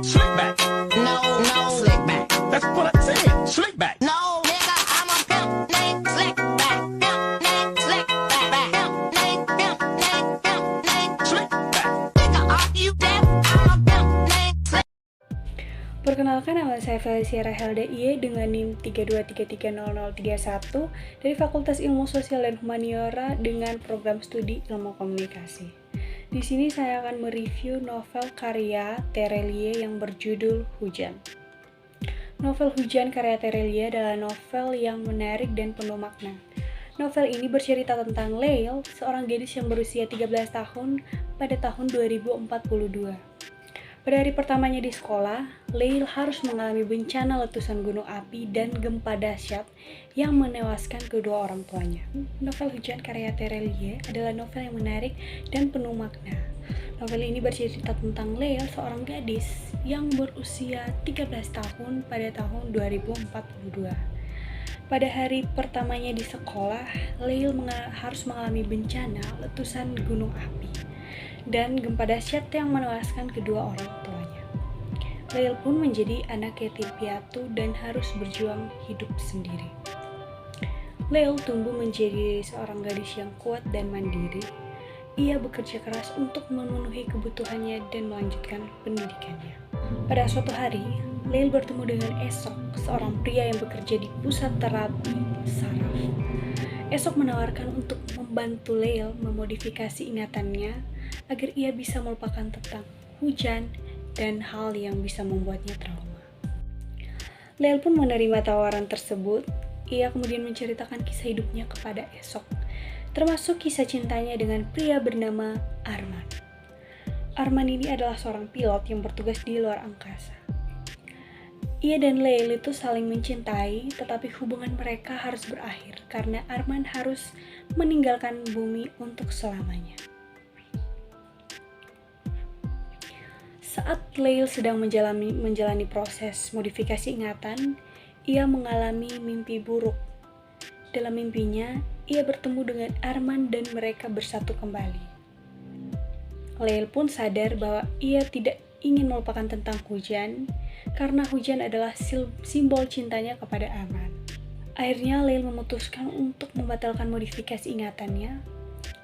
Slick back. No, no, slick back. That's what I said. Slick back. No, nigga, I'm a pimp named Slick back. Pimp named Slick back. Pimp named, pimp named, pimp named Slick back. Nigga, are you deaf? I'm a pimp named Slick. Perkenalkan, nama saya Felicia Rahel DIY dengan NIM 32330031 dari Fakultas Ilmu Sosial dan Humaniora dengan program studi Ilmu Komunikasi. Di sini saya akan mereview novel karya Terelie yang berjudul Hujan. Novel Hujan karya Terelie adalah novel yang menarik dan penuh makna. Novel ini bercerita tentang Leil, seorang gadis yang berusia 13 tahun pada tahun 2042. Pada hari pertamanya di sekolah, Leil harus mengalami bencana letusan gunung api dan gempa dahsyat yang menewaskan kedua orang tuanya. Novel Hujan karya Terelie adalah novel yang menarik dan penuh makna. Novel ini bercerita tentang Leil, seorang gadis yang berusia 13 tahun pada tahun 2042. Pada hari pertamanya di sekolah, Leil harus mengalami bencana letusan gunung api dan gempa dahsyat yang menewaskan kedua orang tuanya. Leil pun menjadi anak yatim piatu dan harus berjuang hidup sendiri. Leil tumbuh menjadi seorang gadis yang kuat dan mandiri. Ia bekerja keras untuk memenuhi kebutuhannya dan melanjutkan pendidikannya. Pada suatu hari, Leil bertemu dengan Esok, seorang pria yang bekerja di pusat terapi saraf. Esok menawarkan untuk membantu Leil memodifikasi ingatannya agar ia bisa melupakan tentang hujan dan hal yang bisa membuatnya trauma. Leil pun menerima tawaran tersebut. Ia kemudian menceritakan kisah hidupnya kepada Esok, termasuk kisah cintanya dengan pria bernama Arman. Arman ini adalah seorang pilot yang bertugas di luar angkasa. Ia dan Leil itu saling mencintai, tetapi hubungan mereka harus berakhir karena Arman harus meninggalkan bumi untuk selamanya. Saat Leil sedang menjalani proses modifikasi ingatan, ia mengalami mimpi buruk. Dalam mimpinya, ia bertemu dengan Arman dan mereka bersatu kembali. Leil pun sadar bahwa ia tidak ingin melupakan tentang hujan, karena hujan adalah simbol cintanya kepada Arman. Akhirnya Leil memutuskan untuk membatalkan modifikasi ingatannya.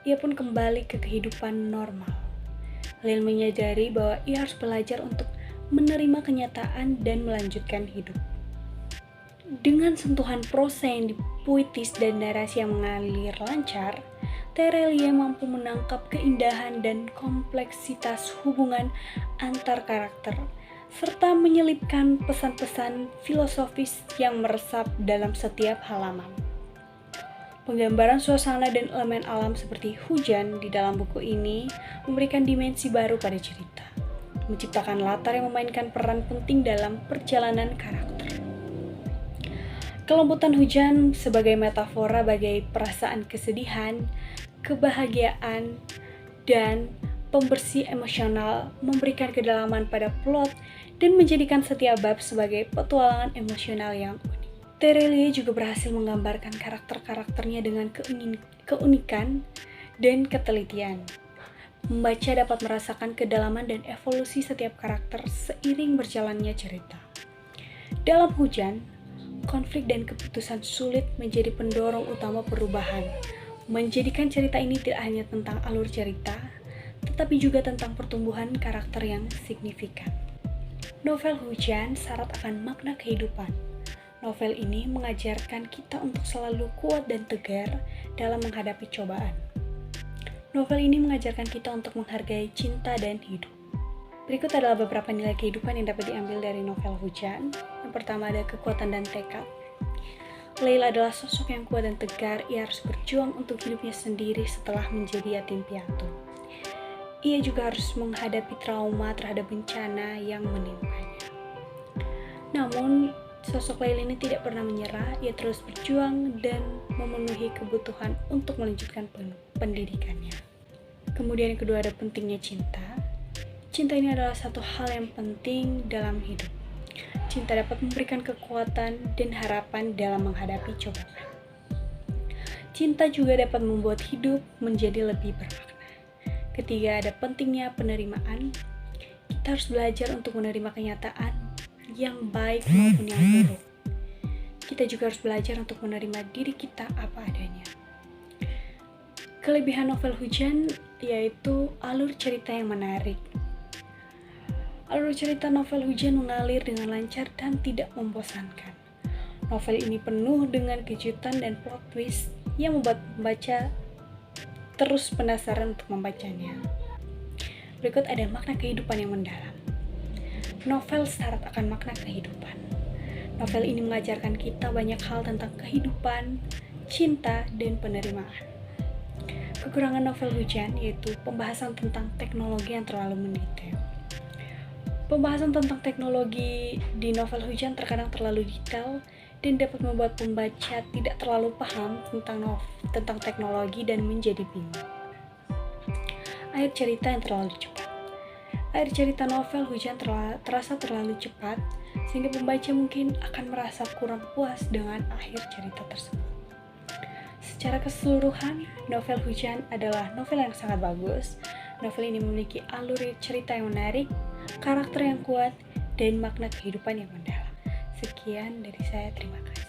Ia pun kembali ke kehidupan normal. Leil menyadari bahwa ia harus belajar untuk menerima kenyataan dan melanjutkan hidup. Dengan sentuhan prosa yang puitis dan narasi yang mengalir lancar, Terelie mampu menangkap keindahan dan kompleksitas hubungan antar karakter, serta menyelipkan pesan-pesan filosofis yang meresap dalam setiap halaman. Penggambaran suasana dan elemen alam seperti hujan di dalam buku ini memberikan dimensi baru pada cerita, menciptakan latar yang memainkan peran penting dalam perjalanan karakter. Kelembutan hujan sebagai metafora bagai perasaan kesedihan, kebahagiaan, dan pembersih emosional memberikan kedalaman pada plot dan menjadikan setiap bab sebagai petualangan emosional yang unik. Terelie juga berhasil menggambarkan karakter-karakternya dengan keunikan dan ketelitian. Membaca dapat merasakan kedalaman dan evolusi setiap karakter seiring berjalannya cerita. Dalam Hujan, konflik dan keputusan sulit menjadi pendorong utama perubahan, menjadikan cerita ini tidak hanya tentang alur cerita, tetapi juga tentang pertumbuhan karakter yang signifikan. Novel Hujan syarat akan makna kehidupan. Novel ini mengajarkan kita untuk selalu kuat dan tegar dalam menghadapi cobaan. Novel ini mengajarkan kita untuk menghargai cinta dan hidup. Berikut adalah beberapa nilai kehidupan yang dapat diambil dari novel Hujan. Yang pertama ada kekuatan dan tekad. Leil adalah sosok yang kuat dan tegar. Ia harus berjuang untuk hidupnya sendiri setelah menjadi yatim piatu. Ia juga harus menghadapi trauma terhadap bencana yang menimpanya. Namun, sosok Leil ini tidak pernah menyerah. Ia terus berjuang dan memenuhi kebutuhan untuk melanjutkan pendidikannya. Kemudian yang kedua ada pentingnya cinta. Cinta ini adalah satu hal yang penting dalam hidup. Cinta dapat memberikan kekuatan dan harapan dalam menghadapi cobaan. Cinta juga dapat membuat hidup menjadi lebih bermakna. Ketiga, ada pentingnya penerimaan. Kita harus belajar untuk menerima kenyataan yang baik maupun yang buruk. Kita juga harus belajar untuk menerima diri kita apa adanya. Kelebihan novel Hujan yaitu alur cerita yang menarik. Alur cerita novel Hujan mengalir dengan lancar dan tidak membosankan. Novel ini penuh dengan kejutan dan plot twist yang membuat pembaca terus penasaran untuk membacanya. Berikut ada makna kehidupan yang mendalam. Novel syarat akan makna kehidupan. Novel ini mengajarkan kita banyak hal tentang kehidupan, cinta, dan penerimaan. Kekurangan novel Hujan yaitu pembahasan tentang teknologi yang terlalu mendetail. Pembahasan tentang teknologi di novel Hujan terkadang terlalu detail dan dapat membuat pembaca tidak terlalu paham tentang teknologi dan menjadi bingung. Akhir cerita yang terlalu cepat. Akhir cerita novel Hujan terasa terlalu cepat sehingga pembaca mungkin akan merasa kurang puas dengan akhir cerita tersebut. Secara keseluruhan, novel Hujan adalah novel yang sangat bagus. Novel ini memiliki alur cerita yang menarik, karakter yang kuat, dan makna kehidupan yang mendalam. Sekian dari saya, terima kasih.